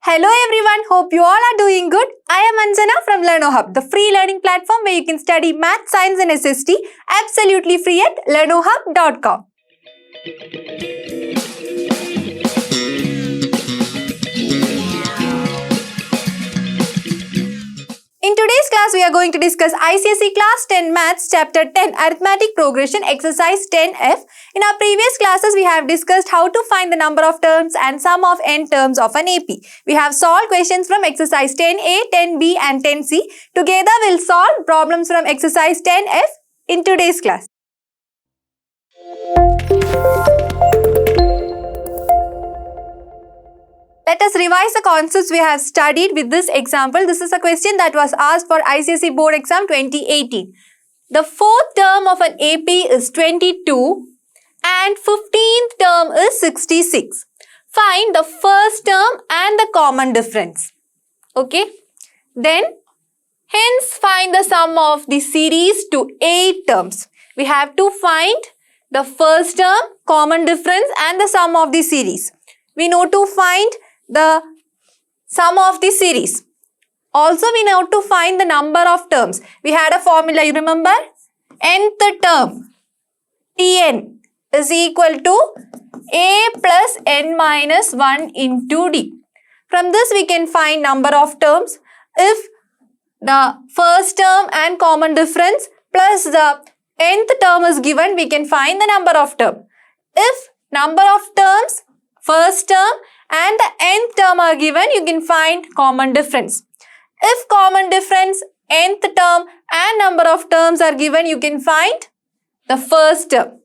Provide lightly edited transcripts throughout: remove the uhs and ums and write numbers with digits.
Hello everyone, hope you all are doing good. I am Anjana from LearnoHub, the free learning platform where you can study math, science and SST absolutely free at learnohub.com. In today's class, we are going to discuss ICSE Class 10 Maths Chapter 10 Arithmetic Progression Exercise 10F. In our previous classes, we have discussed how to find the number of terms and sum of n terms of an AP. We have solved questions from exercise 10A, 10B and 10C. Together, we'll solve problems from exercise 10F in today's class. Let us revise the concepts we have studied with this example. This is a question that was asked for ICSE Board Exam 2018. The fourth term of an AP is 22 and 15th term is 66. Find the first term and the common difference. Okay. Then, hence find the sum of the series to 8 terms. We have to find the first term, common difference and the sum of the series. We know to find the sum of the series. Also, we know to find the number of terms. We had a formula, you remember? Nth term, Tn, is equal to A plus n minus 1 into D. From this, we can find number of terms. If the first term and common difference plus the nth term is given, we can find the number of term. If number of terms, first term and the nth term are given, you can find common difference. If common difference, nth term and number of terms are given, you can find the first term.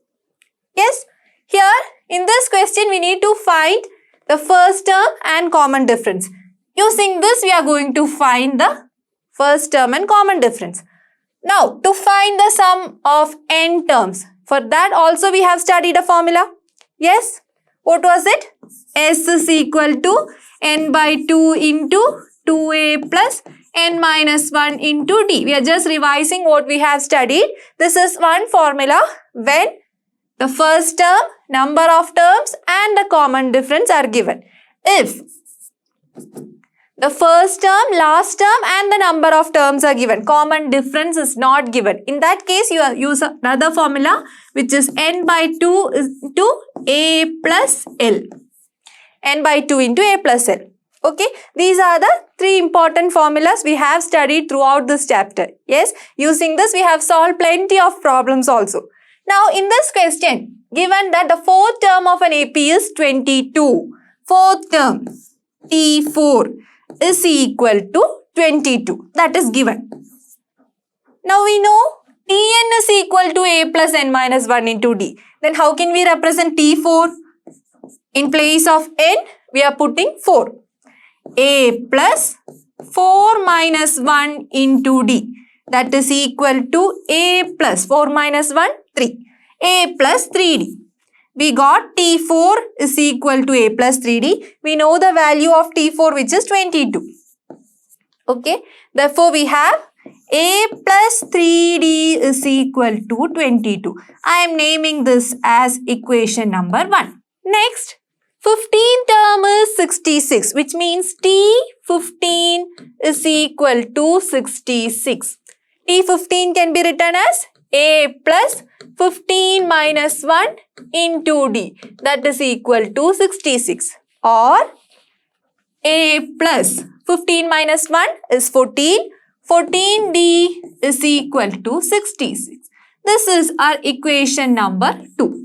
Yes, here in this question, we need to find the first term and common difference. Using this, we are going to find the first term and common difference. Now, to find the sum of n terms, for that also we have studied a formula. Yes, what was it? S is equal to n by 2 into 2a plus n minus 1 into d. We are just revising what we have studied. This is one formula when the first term, number of terms and the common difference are given. If the first term, last term and the number of terms are given, common difference is not given. In that case, you use another formula which is n by 2 into a plus l. N by 2 into a plus l. Okay, these are the three important formulas we have studied throughout this chapter. Yes, using this we have solved plenty of problems also. Now in this question, given that the fourth term of an AP is 22, fourth term T4 is equal to 22. That is given. Now we know Tn is equal to a plus n minus 1 into d. Then how can we represent T4? In place of n, we are putting 4. A plus 4 minus 1 into d. That is equal to a plus 4 minus 1, 3. A plus 3d. We got T4 is equal to a plus 3d. We know the value of T4 which is 22. Okay. Therefore, we have a plus 3d is equal to 22. I am naming this as equation number 1. Next, 15th term is 66, which means T15 is equal to 66. T15 can be written as a plus 15 minus 1 into d. That is equal to 66. Or a plus 15 minus 1 is 14. 14d is equal to 66. This is our equation number 2.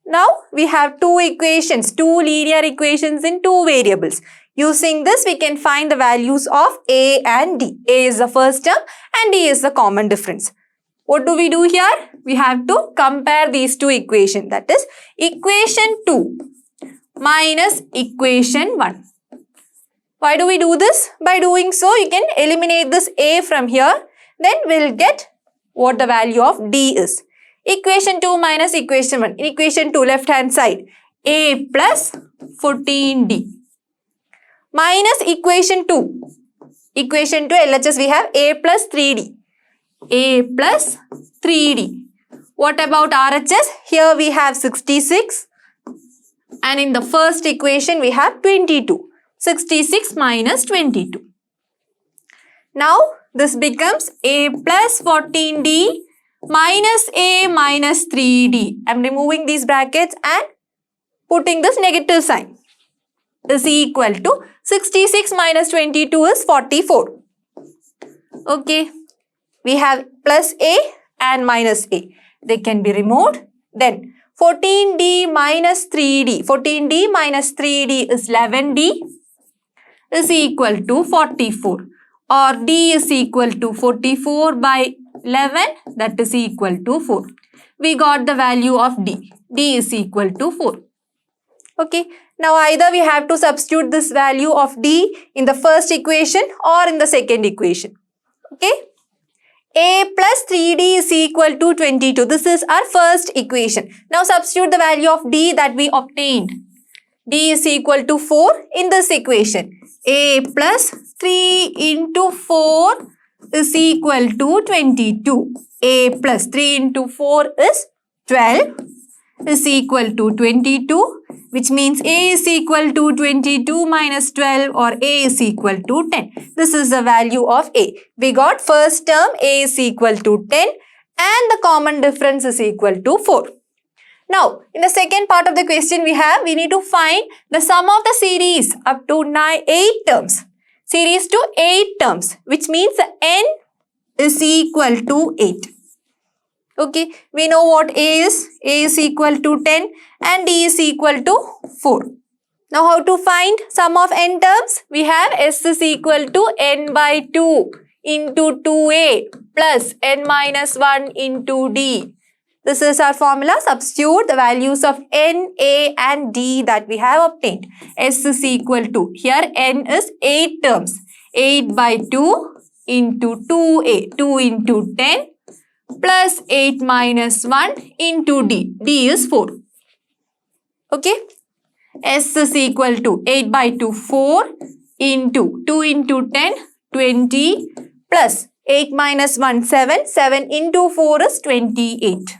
Now, we have two equations, two linear equations in two variables. Using this, we can find the values of a and d. A is the first term and d is the common difference. What do we do here? We have to compare these two equations. That is, equation 2 minus equation 1. Why do we do this? By doing so, you can eliminate this a from here. Then we'll get what the value of d is. Equation 2 minus equation 1. In equation 2, left hand side, a plus 14d. Minus equation 2. Equation 2, LHS, we have a plus 3d. A plus 3d. What about RHS? Here we have 66 And in the first equation, we have 22. 66 minus 22. Now, this becomes a plus 14d minus a minus 3d. I am removing these brackets and putting this negative sign. Is equal to 66 minus 22 is 44. Okay. We have plus a and minus a. They can be removed. Then 14d minus 3d. 14d minus 3d is 11d is equal to 44. Or d is equal to 44 by 11, that is equal to 4. We got the value of d. d is equal to 4. Okay. Now either we have to substitute this value of d in the first equation or in the second equation. Okay. A plus 3d is equal to 22. This is our first equation. Now substitute the value of d that we obtained. D is equal to 4 in this equation. A plus 3 into 4 is equal to 22. A plus 3 into 4 is 12 is equal to 22, which means A is equal to 22 minus 12 or A is equal to 10. This is the value of A. We got first term A is equal to 10 and the common difference is equal to 4. Now, in the second part of the question we need to find the sum of the series up to 8 terms. Series to 8 terms, which means the n is equal to 8. Okay, we know what A is. A is equal to 10 and D is equal to 4. Now, how to find sum of n terms? We have S is equal to n by 2 into 2A plus n minus 1 into D. This is our formula. Substitute the values of n, a and d that we have obtained. S is equal to, here n is 8 terms. 8 by 2 into 2a, 2 into 10 plus 8 minus 1 into d. D is 4. Okay. S is equal to 8 by 2, 4 into 2 into 10, 20 plus 8 minus 1, 7. 7 into 4 is 28.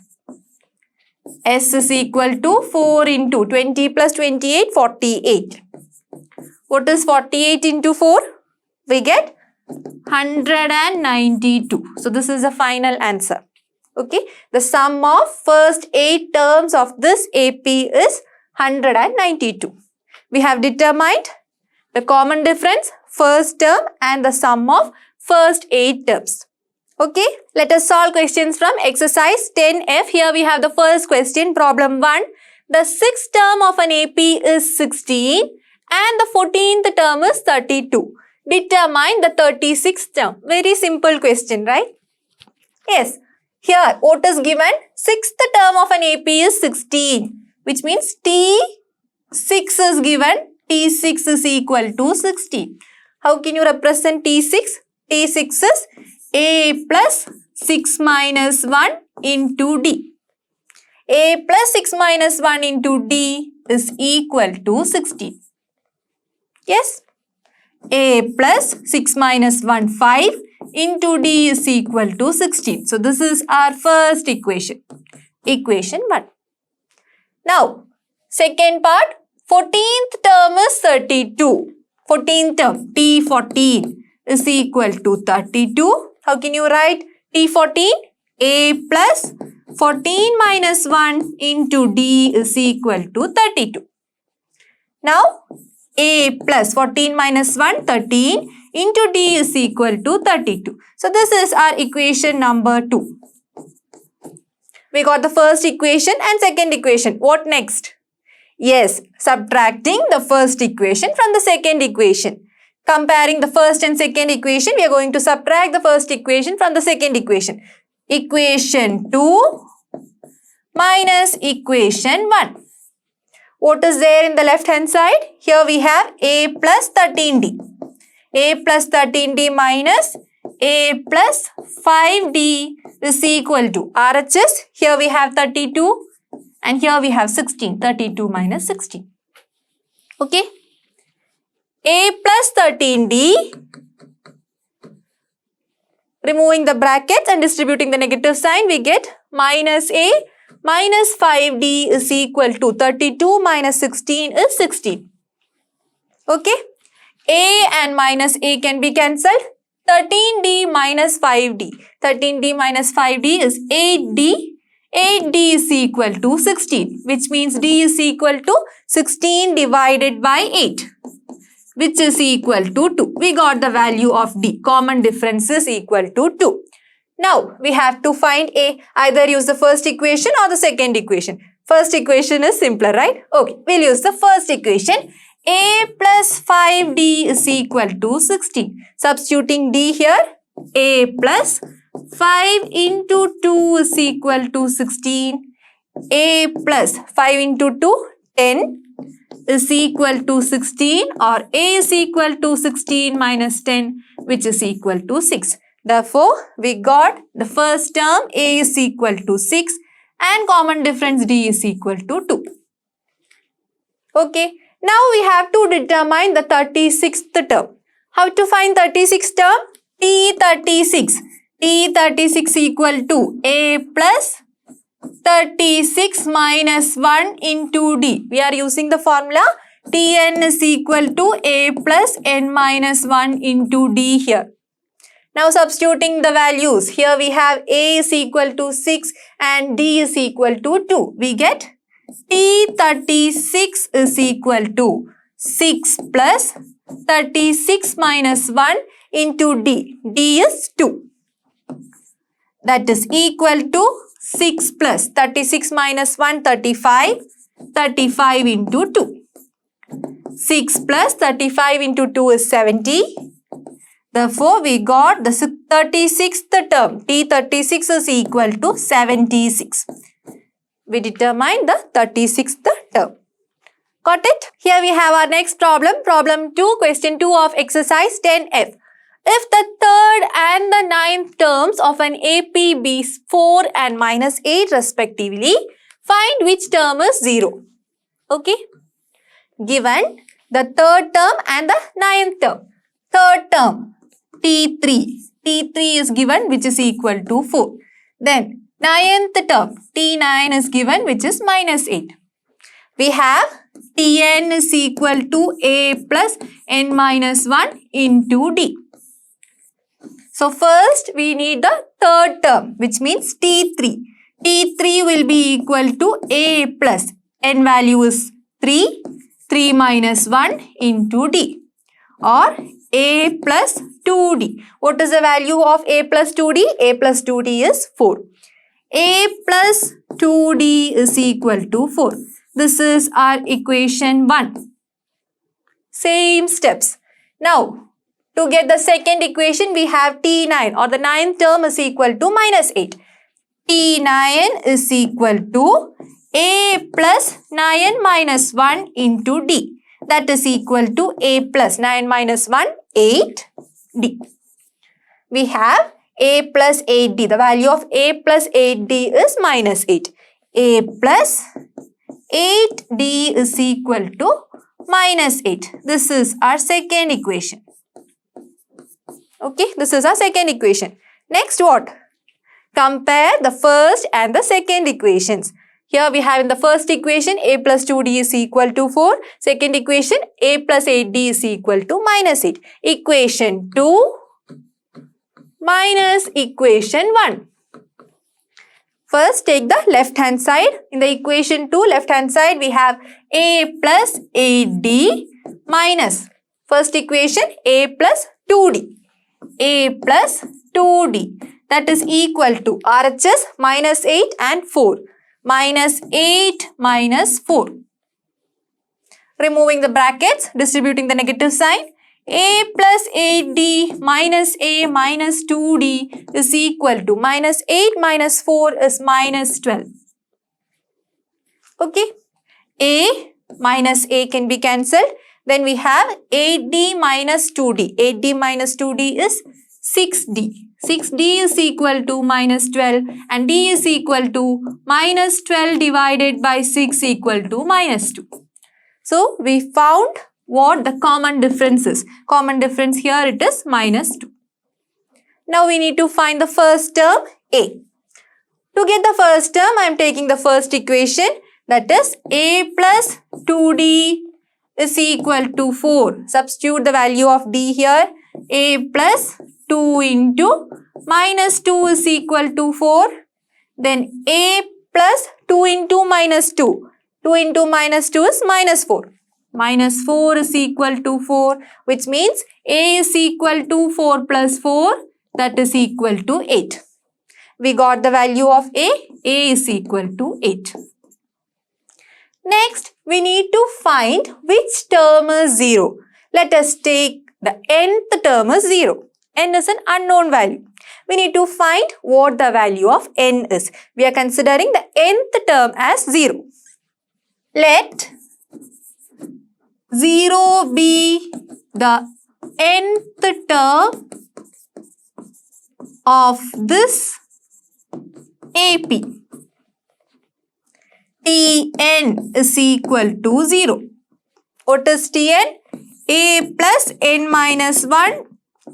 S is equal to 4 into 20 plus 28, 48. What is 48 into 4? We get 192. So, this is the final answer. Okay. The sum of first 8 terms of this AP is 192. We have determined the common difference, first term and the sum of first 8 terms. Okay, let us solve questions from exercise 10F. Here we have the first question, problem 1. The 6th term of an AP is 16 and the 14th term is 32. Determine the 36th term. Very simple question, right? Yes. Here, what is given? 6th term of an AP is 16, which means T6 is given. T6 is equal to 16. How can you represent T6? T6 is A plus 6 minus 1 into D. A plus 6 minus 1 into D is equal to 16. Yes? A plus 6 minus 1, 5 into D is equal to 16. So, this is our first equation. Equation 1. Now, second part, 14th term is 32. 14th term, T14 is equal to 32. How can you write T14? A plus 14 minus 1 into D is equal to 32. Now, A plus 14 minus 1, 13 into D is equal to 32. So, this is our equation number 2. We got the first equation and second equation. What next? Yes, subtracting the first equation from the second equation. Comparing the first and second equation, we are going to subtract the first equation from the second equation. Equation 2 minus equation 1. What is there in the left hand side? Here we have A plus 13D. A plus 13D minus A plus 5D is equal to RHS. Here we have 32 and here we have 16. 32 minus 16. Okay. A plus 13D, removing the brackets and distributing the negative sign, we get minus A minus 5d is equal to 32 minus 16 is 16. Okay. A and minus A can be cancelled. 13d minus 5d. 13d minus 5d is 8d. 8d is equal to 16, which means d is equal to 16 divided by 8, which is equal to 2. We got the value of d. Common difference is equal to 2. Now, we have to find A. Either use the first equation or the second equation. First equation is simpler, right? Okay, we'll use the first equation. A plus 5d is equal to 16. Substituting d here, A plus 5 into 2 is equal to 16. A plus 5 into 2, 10 is equal to 16, or A is equal to 16 minus 10, which is equal to 6. Therefore, we got the first term A is equal to 6 and common difference D is equal to 2. Okay. Now we have to determine the 36th term. How to find 36th term? T36. T36 equal to A plus 36 minus 1 into D. We are using the formula Tn is equal to A plus n minus 1 into D here. Now substituting the values. Here we have A is equal to 6 and D is equal to 2. We get T36 is equal to 6 plus 36 minus 1 into D. D is 2. That is equal to 6 plus 36 minus 1, 35. 35 into 2. 6 plus 35 into 2 is 70. Therefore, we got the 36th term. T36 is equal to 76. We determine the 36th term. Got it? Here we have our next problem. Problem 2, question 2 of exercise 10F. If the third and the ninth terms of an AP be 4 and minus 8 respectively, find which term is 0. Okay. Given the third term and the ninth term. Third term, T3. T3 is given, which is equal to 4. Then ninth term, T9 is given, which is minus 8. We have Tn is equal to A plus n minus 1 into D. So first we need the third term, which means T3. T3 will be equal to A plus n value is 3. 3 minus 1 into D, or A plus 2D. What is the value of A plus 2D? A plus 2D is 4. A plus 2D is equal to 4. This is our equation 1. Same steps. Now, to get the second equation, we have T9, or the ninth term is equal to minus 8. T9 is equal to A plus 9 minus 1 into D. That is equal to A plus 9 minus 1, 8D. We have A plus 8D. The value of A plus 8D is minus 8. A plus 8D is equal to minus 8. This is our second equation. Okay, this is our second equation. Next what? Compare the first and the second equations. Here we have in the first equation A plus 2D is equal to 4. Second equation A plus 8D is equal to minus 8. Equation 2 minus equation 1. First take the left hand side. In the equation 2 left hand side we have A plus 8D minus first equation A plus 2D. A plus 2D, that is equal to RHS minus 8 and 4. Minus 8 minus 4. Removing the brackets, distributing the negative sign. A plus 8D minus A minus 2D is equal to minus 8 minus 4 is minus 12. Okay. A minus A can be cancelled. Then we have 8D minus 2D. 8D minus 2D is 6D. 6D is equal to minus 12 and D is equal to minus 12 divided by 6 equal to minus 2. So, we found what the common difference is. Common difference here it is minus 2. Now, we need to find the first term A. To get the first term, I am taking the first equation, that is a plus 2d is equal to 4. Substitute the value of d here. A plus 2 into minus 2 is equal to 4. Then a plus 2 into minus 2. 2 into minus 2 is minus 4. Minus 4 is equal to 4, which means a is equal to 4 plus 4, that is equal to 8. We got the value of a is equal to 8. Next, we need to find which term is 0. Let us take the nth term is 0. N is an unknown value. We need to find what the value of n is. We are considering the nth term as 0. Let 0 be the nth term of this AP. Tn is equal to 0. What is Tn? A plus n minus 1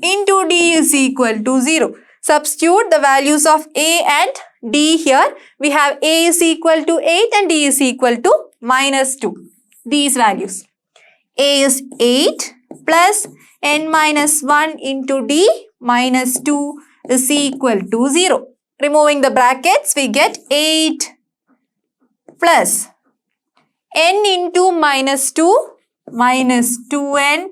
into d is equal to 0. Substitute the values of a and d here. We have a is equal to 8 and d is equal to minus 2. These values. A is 8 plus n minus 1 into d minus 2 is equal to 0. Removing the brackets, we get 8 plus n into minus 2 minus 2n.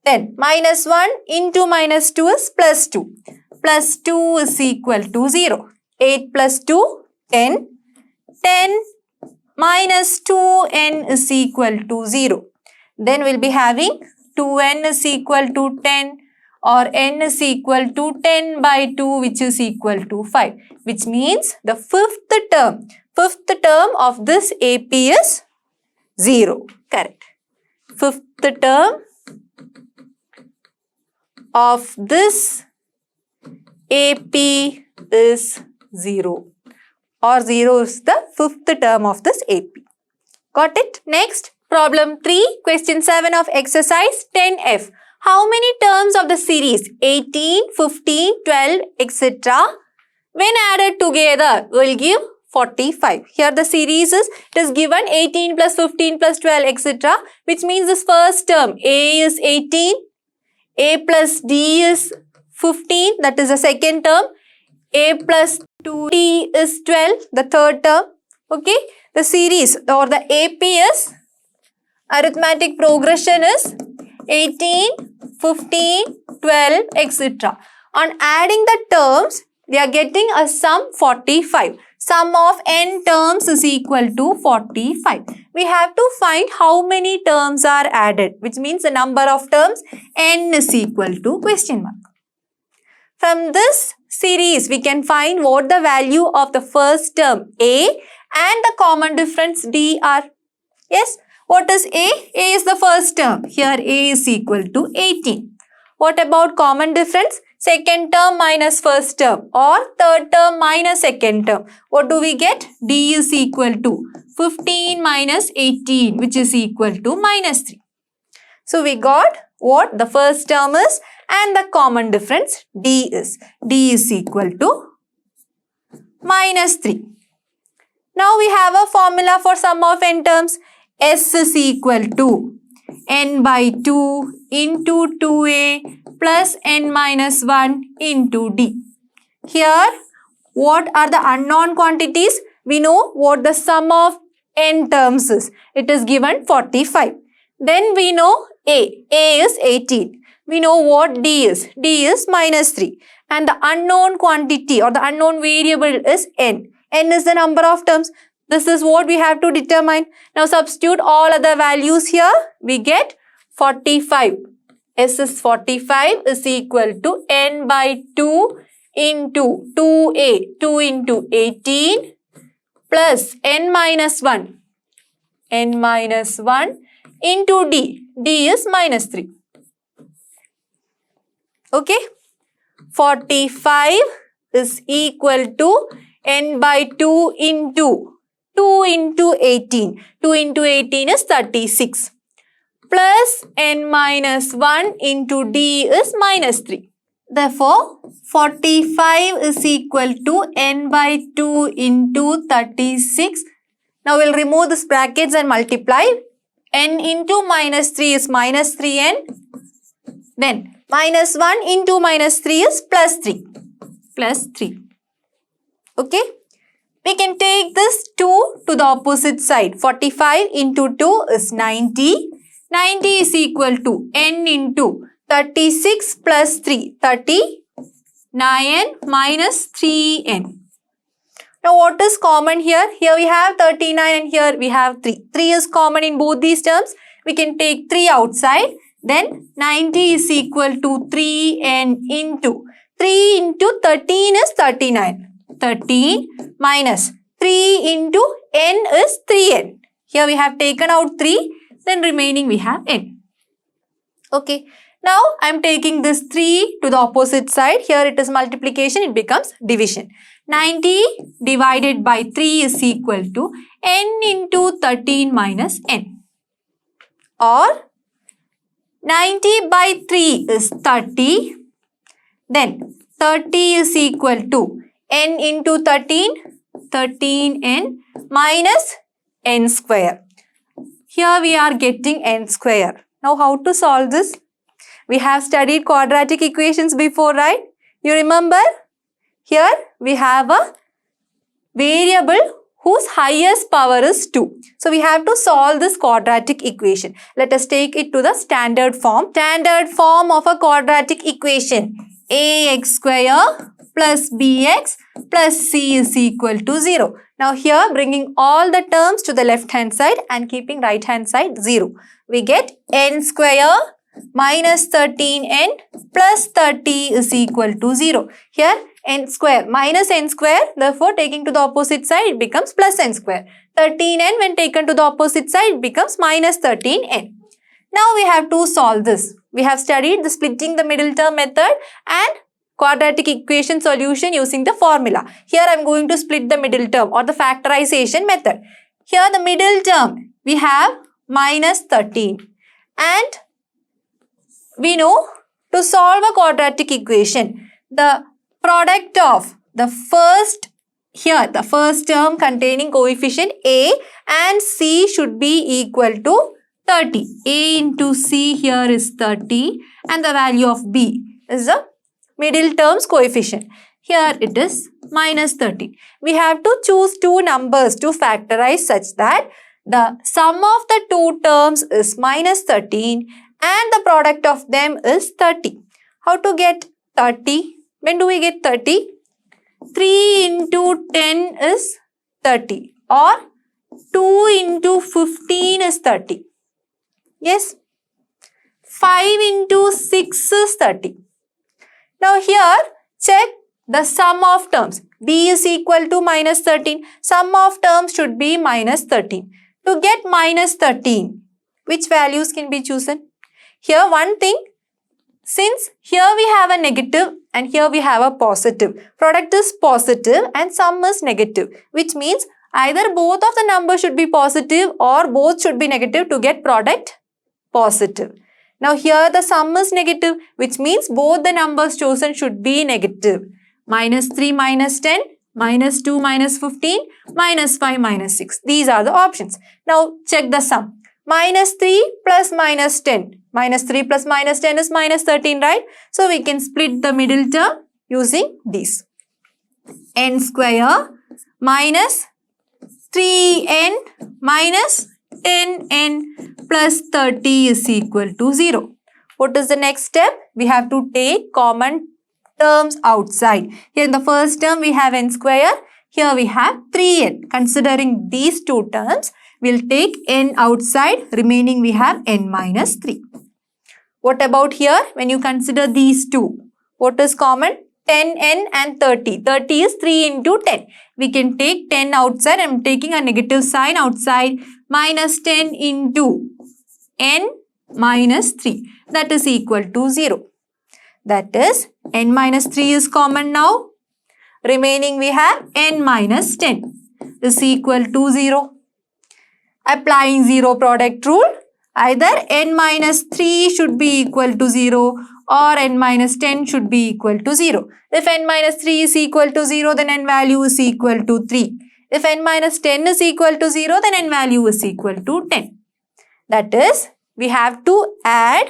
Then minus 1 into minus 2 is plus 2. Plus 2 is equal to 0. 8 plus 2, 10. 10 minus 2n is equal to 0. Then we'll be having 2n is equal to 10 or n is equal to 10 by 2, which is equal to 5. Which means the fifth term of this AP is 0. Correct. Fifth term of this AP is 0. Or 0 is the fifth term of this AP. Got it? Next, problem 3, question 7 of exercise 10F. How many terms of the series 18, 15, 12, etc. when added together will give 45. Here the series is given 18 plus 15 plus 12, etc. Which means this first term A is 18, A plus D is 15, that is the second term. A plus 2D is 12, the third term. Okay, the series or the AP is, arithmetic progression is 18, 15, 12, etc. On adding the terms, we are getting a sum 45. Sum of n terms is equal to 45. We have to find how many terms are added, which means the number of terms n is equal to question mark. From this series, we can find what the value of the first term A and the common difference D are. Yes, what is A? A is the first term. Here A is equal to 18. What about common difference? Second term minus first term or third term minus second term. What do we get? D is equal to 15 minus 18, which is equal to minus 3. So we got what the first term is and the common difference D is. D is equal to minus 3. Now we have a formula for sum of n terms. S is equal to n by 2 into 2a plus n minus 1 into d. Here, what are the unknown quantities? We know what the sum of n terms is. It is given 45. Then we know A. A is 18. We know what D is. D is minus 3. And the unknown quantity or the unknown variable is n. N is the number of terms. This is what we have to determine. Now substitute all other values here. We get 45. S is 45 is equal to n by 2 into 2a. 2 into 18 plus n minus 1. N minus 1 into d. D is minus 3. Okay. 45 is equal to n by 2 into 2 into 18. 2 into 18 is 36. Plus n minus 1 into d is minus 3. Therefore, 45 is equal to n by 2 into 36. Now we'll remove these brackets and multiply. N into minus 3 is minus 3n. Then minus 1 into minus 3 is plus 3. Plus 3. Okay. We can take this 2 to the opposite side. 45 into 2 is 90. 90 is equal to n into 36 plus 3. 39 minus 3n. Now what is common here? Here we have 39 and here we have 3. 3 is common in both these terms. We can take 3 outside. Then 90 is equal to 3n into 3 into 13 is 39. 13 minus 3 into n is 3n. Here we have taken out 3. Then remaining we have n. Okay. Now I am taking this 3 to the opposite side. Here it is multiplication. It becomes division. 90 divided by 3 is equal to n into 13 minus n. Or 90 by 3 is 30. Then 30 is equal to n into 13. 13n minus n square. Here we are getting n square. Now how to solve this? We have studied quadratic equations before, right? You remember? Here we have a variable whose highest power is 2. So we have to solve this quadratic equation. Let us take it to the standard form. Standard form of a quadratic equation. Ax square plus bx plus c is equal to 0. Now here bringing all the terms to the left hand side and keeping right hand side 0. We get n square minus 13n plus 30 is equal to 0. Here n square minus n square, therefore taking to the opposite side it becomes plus n square. 13n when taken to the opposite side it becomes minus 13n. Now we have to solve this. We have studied the splitting the middle term method and quadratic equation solution using the formula. Here I am going to split the middle term or the factorization method. Here the middle term we have minus 13 and we know to solve a quadratic equation, the product of the first term containing coefficient a and c should be equal to 30. A into c here is 30 and the value of b is the middle term's coefficient. Here it is minus 30. We have to choose two numbers to factorize such that the sum of the two terms is minus 13 and the product of them is 30. How to get 30? When do we get 30? 3 into 10 is 30 or 2 into 15 is 30. Yes? 5 into 6 is 30. Now here check the sum of terms. B is equal to minus 13. Sum of terms should be minus 13. To get minus 13, which values can be chosen? Here one thing, since here we have a negative and here we have a positive. Product is positive and sum is negative, which means either both of the numbers should be positive or both should be negative to get product positive. Now here the sum is negative, which means both the numbers chosen should be negative. Minus 3 minus 10, minus 2 minus 15, minus 5 minus 6. These are the options. Now check the sum. Minus 3 plus minus 10. Minus 3 plus minus 10 is minus 13, right? So we can split the middle term using these. N square minus 3n minus 10n plus 30 is equal to 0. What is the next step? We have to take common terms outside. Here in the first term we have n square. Here we have 3n. Considering these two terms, we'll take n outside. Remaining we have n minus 3. What about here? When you consider these two, what is common? 10n and 30. 30 is 3 into 10. We can take 10 outside. I am taking a negative sign outside. Minus 10 into n minus 3. That is equal to 0. That is n minus 3 is common now. Remaining we have n minus 10 is equal to 0. Applying zero product rule, Either n minus 3 should be equal to 0 or n minus 10 should be equal to 0. If n minus 3 is equal to 0, then n value is equal to 3. If n minus 10 is equal to 0, then n value is equal to 10. That is, we have to add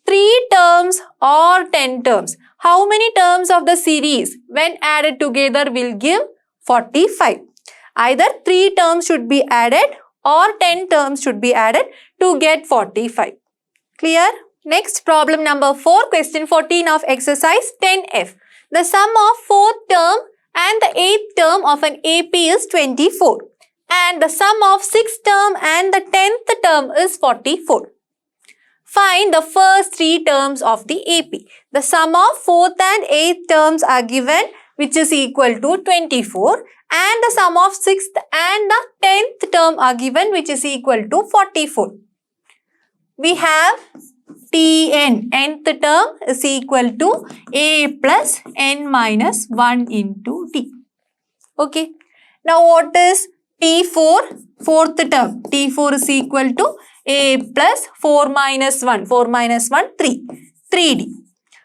3 terms or 10 terms. How many terms of the series when added together will give 45? Either 3 terms should be added or 10 terms should be added to get 45. Clear? Next, problem number 4, question 14 of exercise 10F. The sum of 4th term and the 8th term of an AP is 24. And the sum of 6th term and the 10th term is 44. Find the first 3 terms of the AP. The sum of 4th and 8th terms are given, which is equal to 24. And the sum of 6th and the 10th term are given, which is equal to 44. We have Tn, nth term is equal to A plus n minus 1 into D. Okay. Now what is T4? 4th term. T4 is equal to A plus 4 minus 1. 4 minus 1, 3. 3D.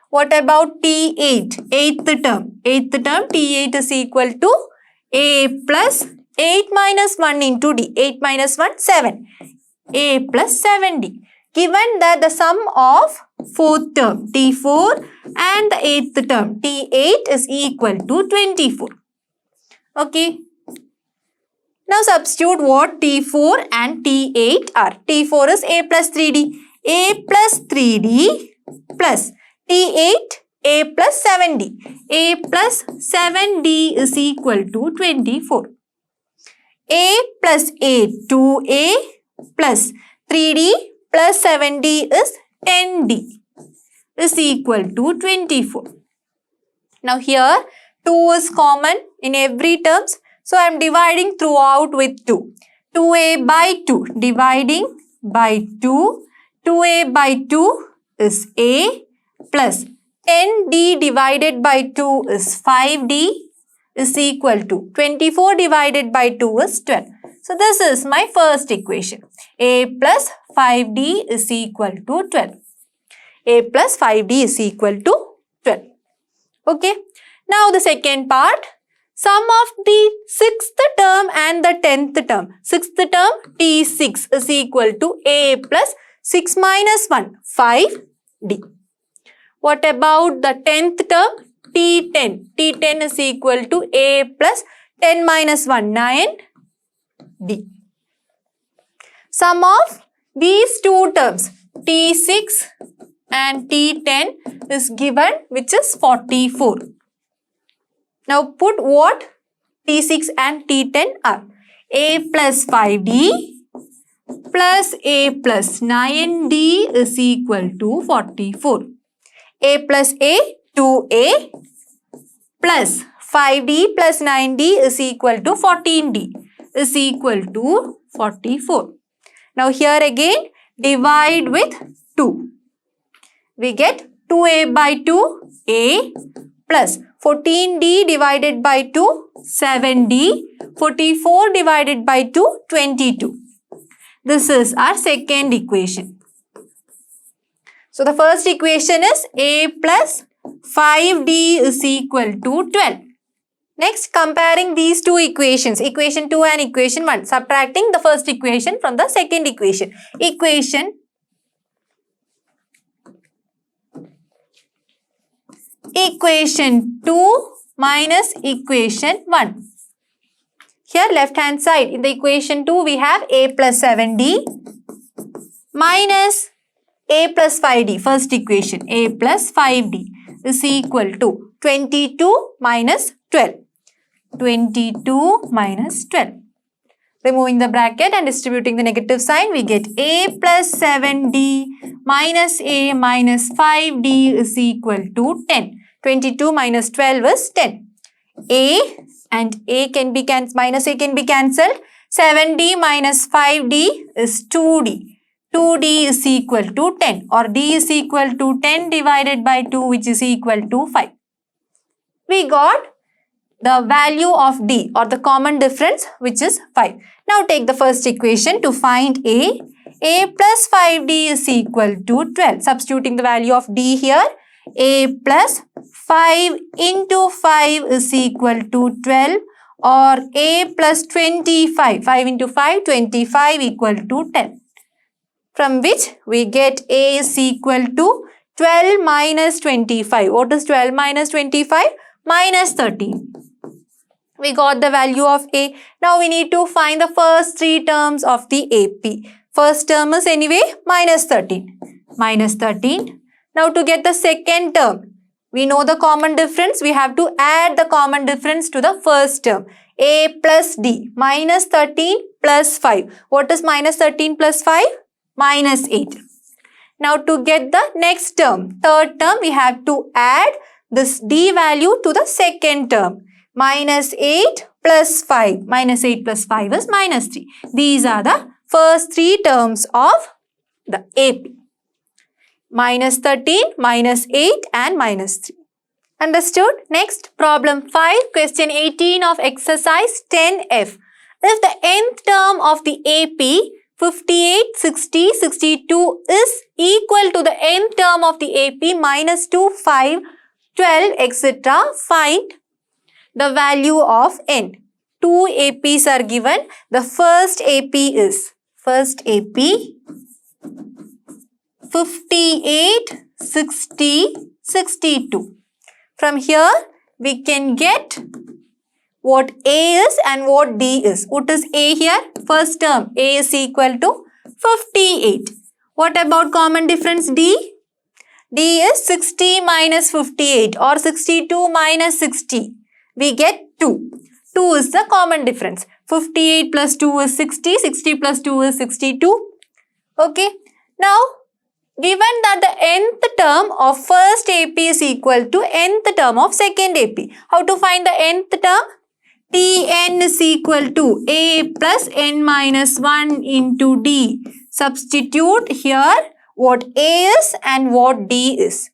What about T8? 8th term. 8th term, T8 is equal to A plus 8 minus 1 into D. 8 minus 1, 7. A plus 7D. Given that the sum of 4th term T4 and the 8th term T8 is equal to 24. Okay. Now substitute what T4 and T8 are. T4 is A plus 3D. A plus 3D plus T8 A plus 7D. A plus 7D is equal to 24. A plus A 2A plus 3D plus 7D is 10D is equal to 24. Now here 2 is common in every terms. So I am dividing throughout with 2. 2A by 2. Dividing by 2. 2A by 2 is A plus 10D divided by 2 is 5D is equal to 24 divided by 2 is 12. So this is my first equation. A plus 5D is equal to 12. A plus 5D is equal to 12. Okay. Now the second part. Sum of the 6th term and the 10th term. 6th term T6 is equal to A plus 6 minus 1, 5D. What about the 10th term? T10. T10 is equal to A plus 10 minus 1, 9D. Sum of these two terms T6 and T10 is given, which is 44. Now put what T6 and T10 are. A plus 5D plus A plus 9D is equal to 44. A plus A, 2A plus 5D plus 9D is equal to 14D is equal to 44. Now here again divide with 2. We get 2A by 2, A plus 14D divided by 2, 7D. 44 divided by 2, 22. This is our second equation. So the first equation is A plus 5D is equal to 12. Next, comparing these two equations, equation 2 and equation 1, subtracting the first equation from the second equation. Equation 2 minus equation 1. Here left hand side, in the equation 2 we have A plus 7D minus A plus 5D, first equation, A plus 5D is equal to 22 minus 12. 22 minus 12. Removing the bracket and distributing the negative sign, we get A plus 7D minus A minus 5D is equal to 10. 22 minus 12 is 10. A and A can be cancelled, minus A can be cancelled. 7D minus 5D is 2D. 2D is equal to 10, or D is equal to 10 divided by 2, which is equal to 5. We got the value of D, or the common difference, which is 5. Now take the first equation to find A. A plus 5D is equal to 12. Substituting the value of D here. A plus 5 into 5 is equal to 12, or A plus 25. 5 into 5, 25 equal to 10. From which we get A is equal to 12 minus 25. What is 12 minus 25? Minus 13. We got the value of A. Now we need to find the first three terms of the AP. First term is anyway minus 13. Minus 13. Now to get the second term, we know the common difference. We have to add the common difference to the first term. A plus D. Minus 13 plus 5. What is minus 13 plus 5? Minus 8. Now to get the next term, third term, we have to add this D value to the second term. Minus 8 plus 5. Minus 8 plus 5 is minus 3. These are the first three terms of the AP. Minus 13, minus 8 and minus 3. Understood? Next, problem 5, question 18 of exercise 10F. If the nth term of the AP 58, 60, 62 is equal to the nth term of the AP minus 2, 5, 12, etc., find the value of n. Two APs are given. The first AP is, first AP 58, 60, 62. From here, we can get what A is and what D is. What is A here? First term, A is equal to 58. What about common difference D? D is 60 minus 58 or 62 minus 60. We get 2. 2 is the common difference. 58 plus 2 is 60. 60 plus 2 is 62. Okay. Now, given that the nth term of first AP is equal to nth term of second AP. How to find the nth term? Tn is equal to A plus n minus 1 into D. Substitute here what A is and what D is.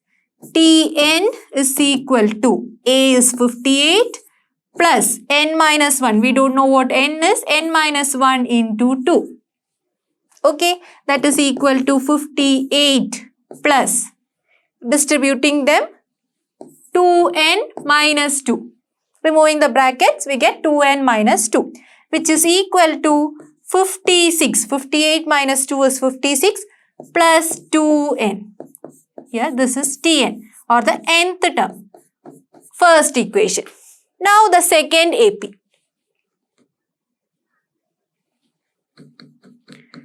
Tn is equal to A is 58 plus n minus 1. We don't know what n is. N minus 1 into 2. Okay, that is equal to 58 plus, distributing them, 2n minus 2. Removing the brackets, we get 2n minus 2, which is equal to 56. 58 minus 2 is 56 plus 2n. Here, this is Tn or the nth term. First equation. Now the second AP.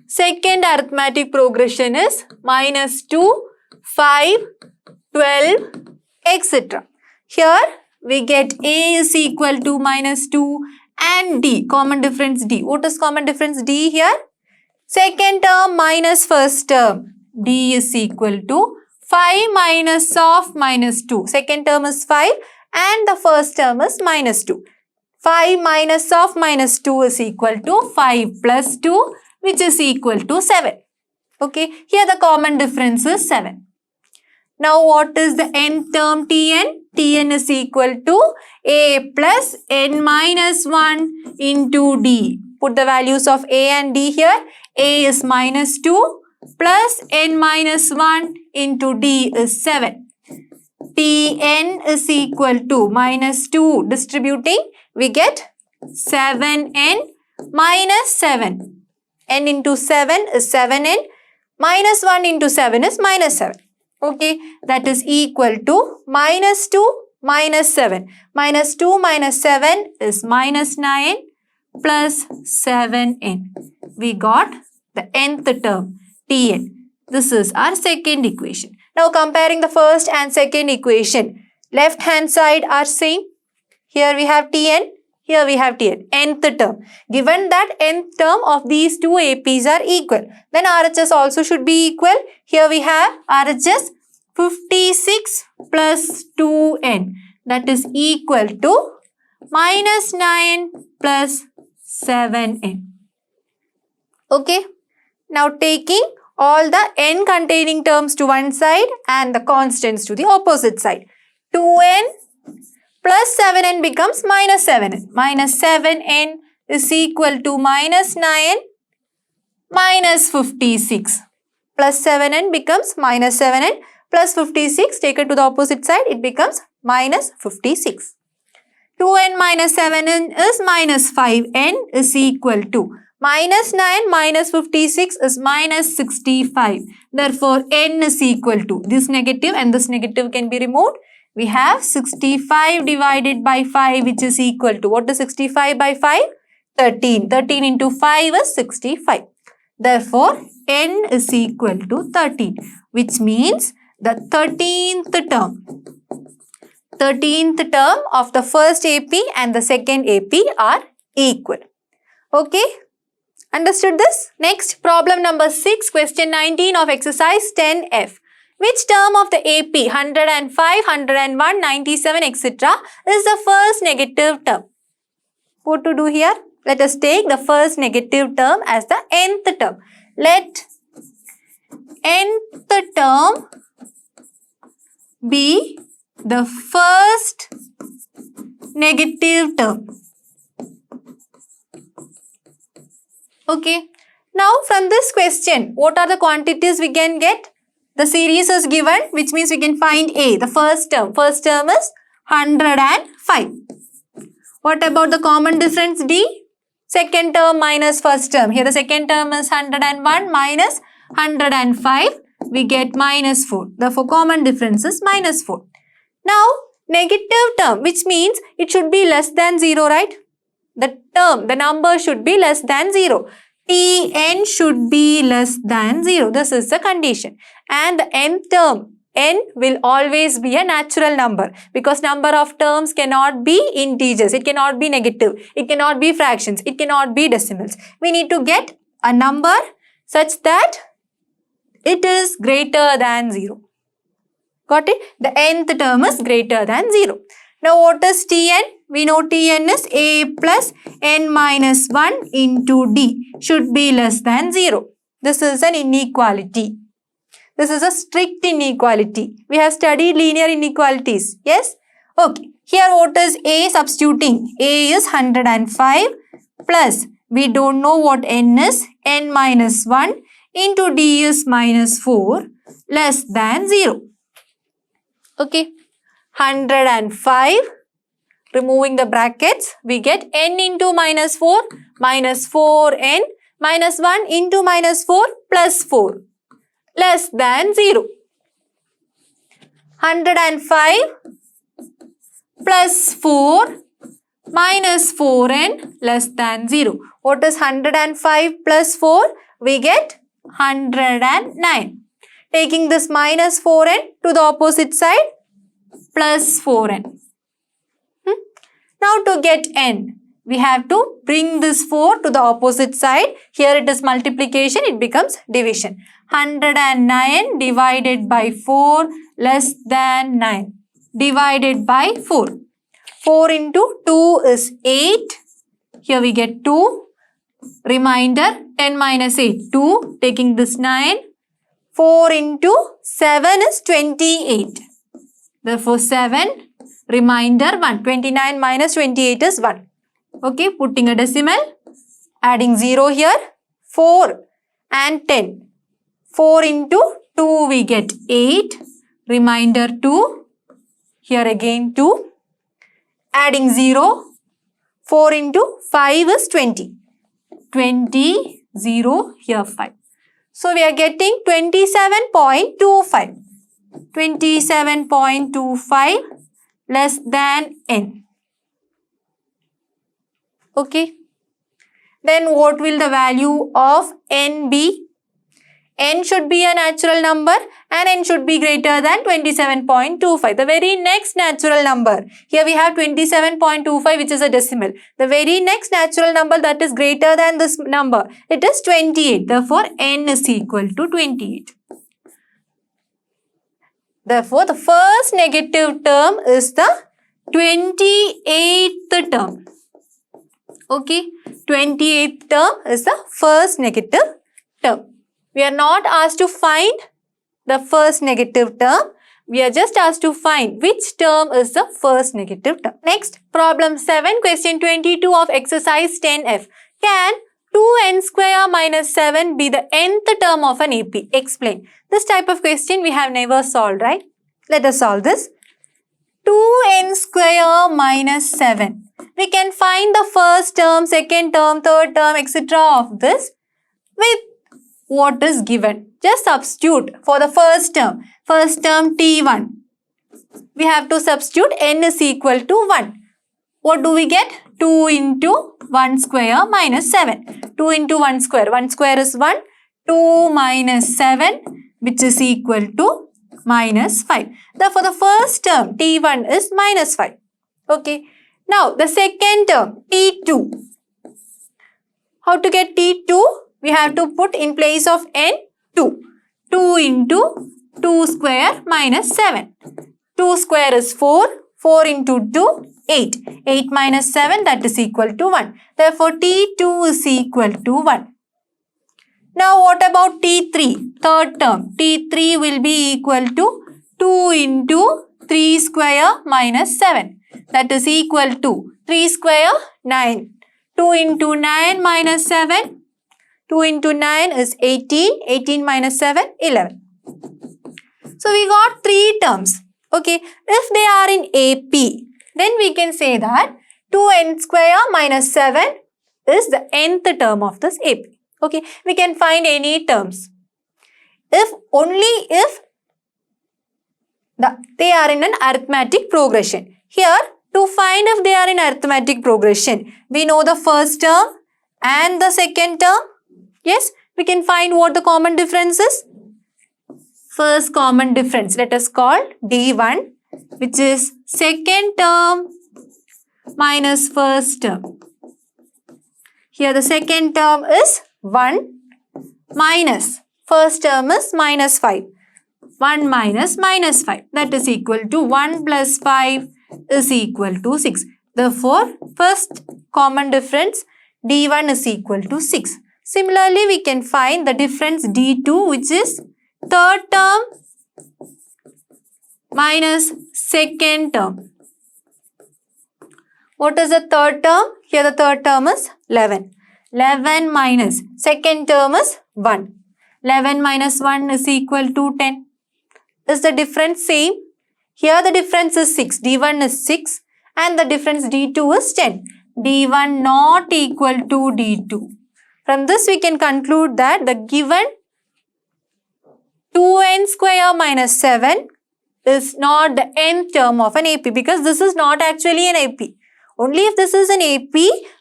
Second arithmetic progression is minus 2, 5, 12, etc. Here we get A is equal to minus 2 and D, common difference D. What is common difference D here? Second term minus first term. D is equal to 5 minus of minus 2. Second term is 5 and the first term is minus 2. 5 minus of minus 2 is equal to 5 plus 2, which is equal to 7. Okay, here the common difference is 7. Now what is the nth term Tn? Tn is equal to A plus n minus 1 into D. Put the values of A and D here. A is minus 2 plus n minus 1 into D is 7. Tn is equal to minus 2. Distributing, we get 7n minus 7. N into 7 is 7n. Minus 1 into 7 is minus 7. Okay, that is equal to minus 2 minus 7. Minus 2 minus 7 is minus 9 plus 7n. We got the nth term, Tn. This is our second equation. Now comparing the first and second equation. Left hand side are same. Here we have Tn. Here we have Tn, nth term. Given that nth term of these two APs are equal, then RHS also should be equal. Here we have RHS 56 plus 2n. That is equal to minus 9 plus 7n. Okay. Now taking all the n containing terms to one side and the constants to the opposite side. 2n plus 7n becomes minus 7n. Minus 7n is equal to minus 9 minus 56. Plus 7n becomes minus 7n plus 56. Take it to the opposite side. It becomes minus 56. 2n minus 7n is minus 5n is equal to minus 9 minus 56 is minus 65. Therefore, n is equal to this negative and this negative can be removed. We have 65 divided by 5 which is equal to, what is 65 by 5? 13. 13 into 5 is 65. Therefore, n is equal to 13, which means the 13th term of the first AP and the second AP are equal. Okay? Understood this? Next, problem number 6, question 19 of exercise 10F. Which term of the AP 105, 101, 97, etc. is the first negative term? What to do here? Let us take the first negative term as the nth term. Let nth term be the first negative term. Okay. Now from this question, what are the quantities we can get? The series is given, which means we can find A, the first term. First term is 105. What about the common difference D? Second term minus first term. Here the second term is 101 minus 105. We get minus 4. Therefore, common difference is minus 4. Now, negative term, which means it should be less than 0, right? The number should be less than 0. Tn should be less than 0. This is the condition. And the nth term, n will always be a natural number because number of terms cannot be integers. It cannot be negative. It cannot be fractions. It cannot be decimals. We need to get a number such that it is greater than 0. Got it? The nth term is greater than 0. Now what is Tn? We know Tn is A plus n minus 1 into D should be less than 0. This is an inequality. This is a strict inequality. We have studied linear inequalities. Yes? Okay. Here what is A substituting? A is 105 plus we don't know what n is. N minus 1 into D is minus 4 less than 0. Okay. 105. Removing the brackets, we get n into minus 4 minus 4n minus 1 into minus 4 plus 4 less than 0. 105 plus 4 minus 4n less than 0. What is 105 plus 4? We get 109. Taking this minus 4n to the opposite side, plus 4n. Now to get n, we have to bring this 4 to the opposite side. Here it is multiplication, it becomes division. 109 divided by 4 less than 9. Divided by 4. 4 into 2 is 8. Here we get 2. Remainder 10 minus 8, 2. Taking this 9. 4 into 7 is 28. Therefore 7. Remainder 1. 29 minus 28 is 1. Okay, putting a decimal. Adding 0 here. 4 and 10. 4 into 2 we get 8. Remainder 2. Here again 2. Adding 0. 4 into 5 is 20. 20, 0, here 5. So we are getting 27.25. 27.25 less than n. Okay. Then what will the value of n be? N should be a natural number and n should be greater than 27.25. The very next natural number. Here we have 27.25 which is a decimal. The very next natural number that is greater than this number. It is 28. Therefore, n is equal to 28. Therefore, the first negative term is the 28th term. Okay, 28th term is the first negative term. We are not asked to find the first negative term. We are just asked to find which term is the first negative term. Next, problem 7, question 22 of exercise 10F. Can 2n square minus 7 be the nth term of an AP? Explain. This type of question we have never solved, right? Let us solve this. 2n square minus 7. We can find the first term, second term, third term, etc. of this with what is given. Just substitute for the first term. First term T1. We have to substitute n is equal to 1. What do we get? 2 into 1 square minus 7. 2 into 1 square. 1 square is 1. 2 minus 7 which is equal to minus 5. Therefore, the first term T1 is minus 5. Okay. Now, the second term T2. How to get T2? We have to put in place of n 2. 2 into 2 square minus 7. 2 square is 4. 4 into 2, 8. 8 minus 7, that is equal to 1. Therefore, T2 is equal to 1. Now, what about T3? Third term. T3 will be equal to 2 into 3 square minus 7. That is equal to 3 square, 9. 2 into 9 minus 7. 2 into 9 is 18. 18 minus 7, 11. So, we got 3 terms. Okay, if they are in AP, then we can say that 2n square minus 7 is the nth term of this AP. Okay, we can find any terms. Only if they are in an arithmetic progression. Here, to find if they are in arithmetic progression, we know the first term and the second term. Yes, we can find what the common difference is. First common difference, let us call D1, which is second term minus first term. Here the second term is 1 minus first term is minus 5. 1 minus minus 5, that is equal to 1 plus 5 is equal to 6. Therefore, first common difference D1 is equal to 6. Similarly, we can find the difference D2, which is third term minus second term. What is the third term? Here the third term is 11. 11 minus second term is 1. 11 minus 1 is equal to 10. Is the difference same? Here the difference is 6. D1 is 6 and the difference D2 is 10. D1 not equal to D2. From this we can conclude that the given 2n square minus 7 is not the nth term of an AP because this is not actually an AP. Only if this is an AP,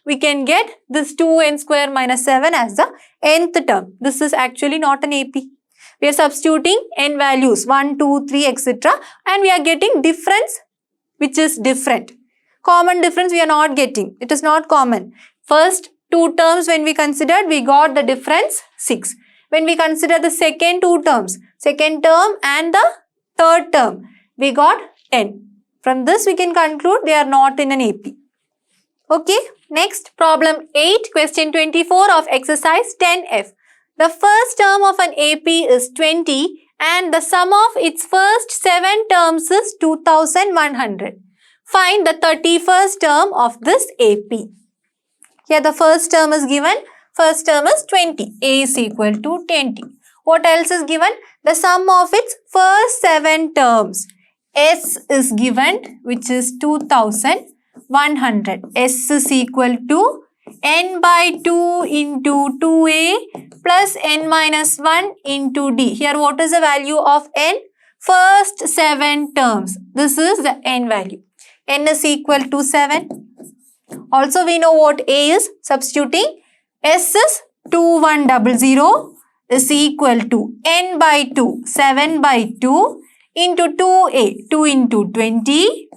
we can get this 2n square minus 7 as the nth term. This is actually not an AP. We are substituting n values 1, 2, 3, etc. and we are getting difference which is different. Common difference we are not getting. It is not common. First two terms when we considered, we got the difference 6. When we consider the second two terms, second term and the third term, we got 10. From this we can conclude they are not in an AP. Okay, next problem 8, question 24 of exercise 10F. The first term of an AP is 20 and the sum of its first 7 terms is 2100. Find the 31st term of this AP. Here the first term is given. First term is 20. A is equal to 20. What else is given? The sum of its first 7 terms. S is given, which is 2100. S is equal to n by 2 into 2a plus n minus 1 into d. Here what is the value of n? First 7 terms. This is the n value. N is equal to 7. Also we know what a is. Substituting S is 2100 is equal to n by 2, 7 by 2 into 2a, 2 into 20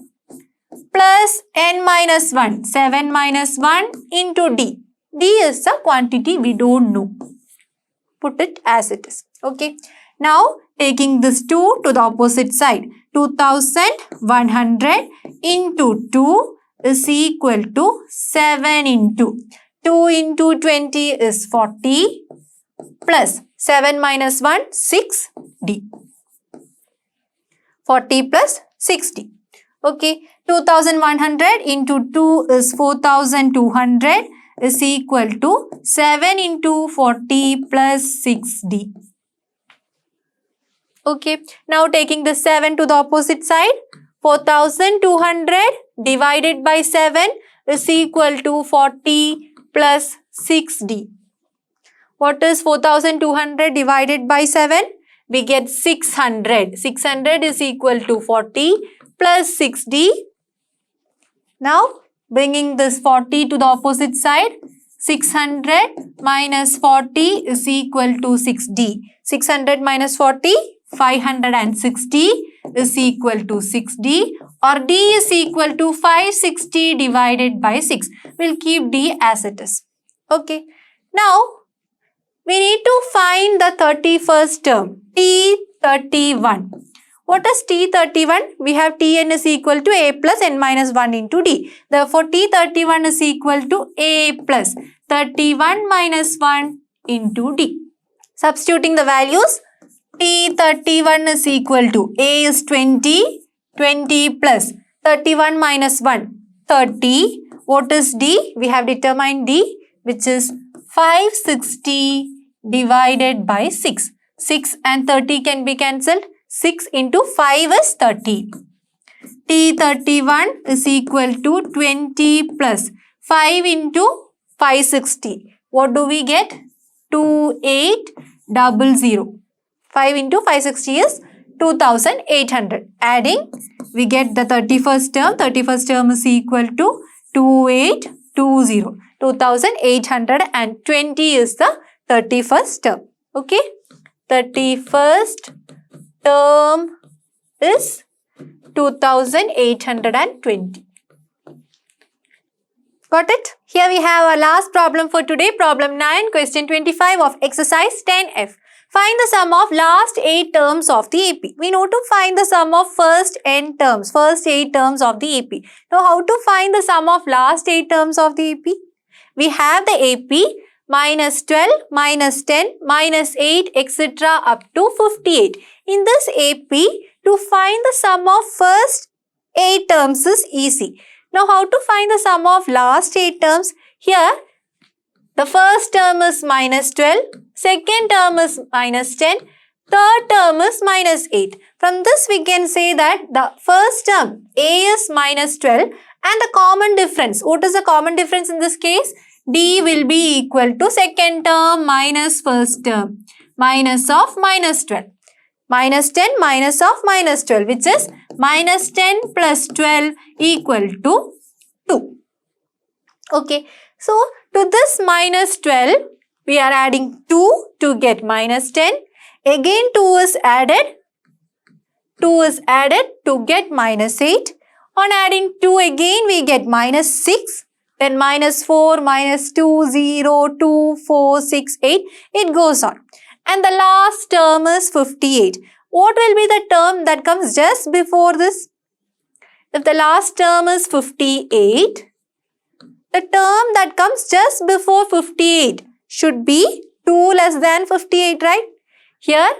plus n minus 1, 7 minus 1 into d. D is a quantity we don't know. Put it as it is. Okay. Now taking this 2 to the opposite side. 2100 into 2 is equal to 7 into 2 into 20 is 40 plus 7 minus 1, 6d. 40 plus 60. Okay, 2100 into 2 is 4200 is equal to 7 into 40 plus 6D. Okay, now taking the 7 to the opposite side, 4200 divided by 7 is equal to 40 plus 6D. What is 4200 divided by 7? We get 600. 600 is equal to 40 plus 6D. Now, bringing this 40 to the opposite side, 600 minus 40 is equal to 6D. 600 minus 40, 560 is equal to 6D, or D is equal to 560 divided by 6. We'll keep D as it is. Okay. Now, we need to find the 31st term, T31. What is T31? We have Tn is equal to A plus n minus 1 into D. Therefore, T31 is equal to A plus 31 minus 1 into D. Substituting the values, T31 is equal to A is 20, 20 plus 31 minus 1, 30. What is D? We have determined D, which is 560 divided by 6. 6 and 30 can be cancelled. 6 into 5 is 30. T31 is equal to 20 plus 5 into 560. What do we get? 2800. 5 into 560 is 2800. Adding, we get the 31st term. 31st term is equal to 2820. 2820 is the 31st term. Okay. 31st term is 2820. Got it? Here we have our last problem for today. Problem 9, question 25 of exercise 10F. Find the sum of last 8 terms of the AP. We know to find the sum of first 8 terms of the AP. Now, how to find the sum of last 8 terms of the AP? We have the AP minus 12, minus 10, minus 8, etc. up to 58. In this AP, to find the sum of first 8 terms is easy. Now, how to find the sum of last 8 terms? Here, the first term is minus 12, second term is minus 10, third term is minus 8. From this, we can say that the first term, A, is minus 12, and the common difference. What is the common difference in this case? D will be equal to second term minus first term, minus of minus 12. Minus 10 minus of minus 12, which is minus 10 plus 12 equal to 2. Okay. So, to this minus 12, we are adding 2 to get minus 10. Again 2 is added. 2 is added to get minus 8. On adding 2 again, we get minus 6. Then minus 4, minus 2, 0, 2, 4, 6, 8. It goes on. And the last term is 58. What will be the term that comes just before this? If the last term is 58, the term that comes just before 58 should be 2 less than 58, right? Here,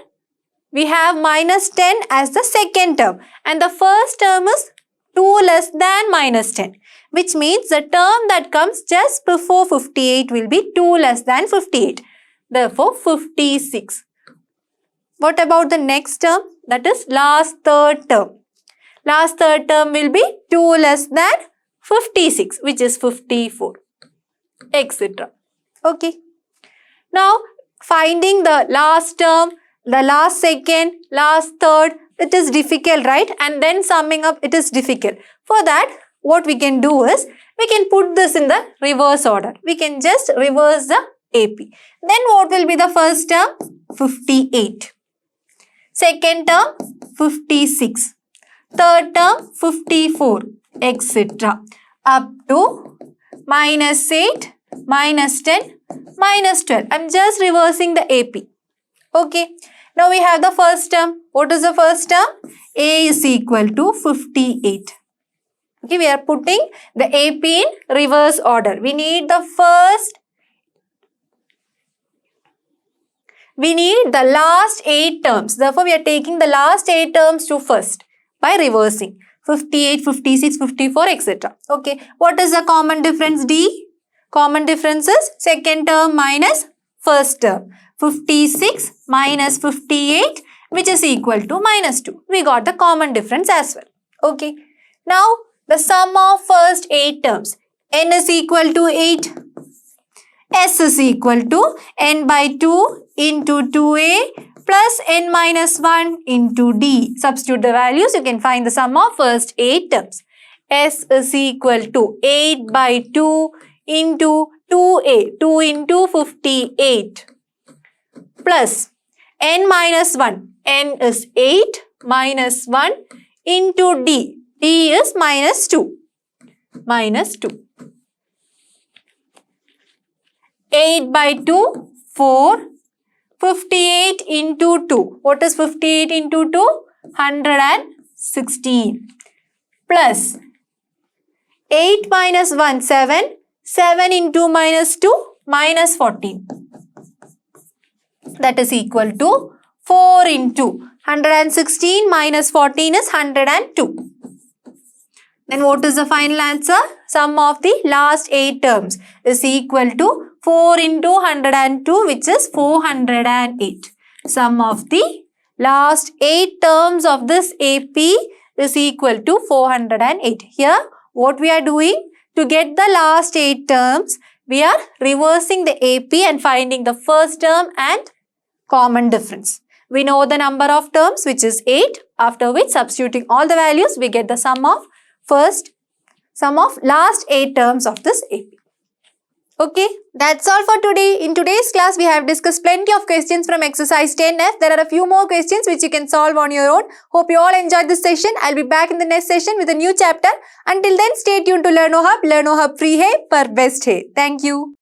we have minus 10 as the second term. And the first term is 2 less than minus 10. Which means the term that comes just before 58 will be 2 less than 58. Therefore, 56. What about the next term? That is last third term. Last third term will be 2 less than 56, which is 54, etc. Okay. Now, finding the last term, the last second, last third, it is difficult, right? And then summing up, it is difficult. For that, what we can do is, we can put this in the reverse order. We can just reverse the AP. Then what will be the first term? 58. Second term, 56. Third term, 54, etc. Up to minus 8, minus 10, minus 12. I'm just reversing the AP. Okay. Now we have the first term. What is the first term? A is equal to 58. Okay, we are putting the AP in reverse order. We need the last 8 terms. Therefore, we are taking the last 8 terms to first by reversing. 58, 56, 54, etc. Okay. What is the common difference? D. Common difference is second term minus first term. 56 minus 58, which is equal to minus 2. We got the common difference as well. Okay. Now, the sum of first 8 terms. N is equal to 8. S is equal to n by 2 into 2a plus n minus 1 into d. Substitute the values, you can find the sum of first 8 terms. S is equal to 8 by 2 into 2a, 2 into 58 plus n minus 1. N is 8 minus 1 into d. D is minus 2. Minus 2. 8 by 2, 4. 58 into 2. What is 58 into 2? 116. Plus 8 minus 1, 7. 7 into minus 2, minus 14. That is equal to 4 into 116 minus 14 is 102. Then what is the final answer? Sum of the last 8 terms is equal to 4 into 102, which is 408. Sum of the last 8 terms of this AP is equal to 408. Here, what we are doing? To get the last 8 terms, we are reversing the AP and finding the first term and common difference. We know the number of terms, which is 8. After which, substituting all the values, we get the sum of last 8 terms of this AP. Okay, that's all for today. In today's class, we have discussed plenty of questions from exercise 10F. There are a few more questions which you can solve on your own. Hope you all enjoyed this session. I'll be back in the next session with a new chapter. Until then, stay tuned to LearnoHub. LearnoHub free hai, par best hai. Thank you.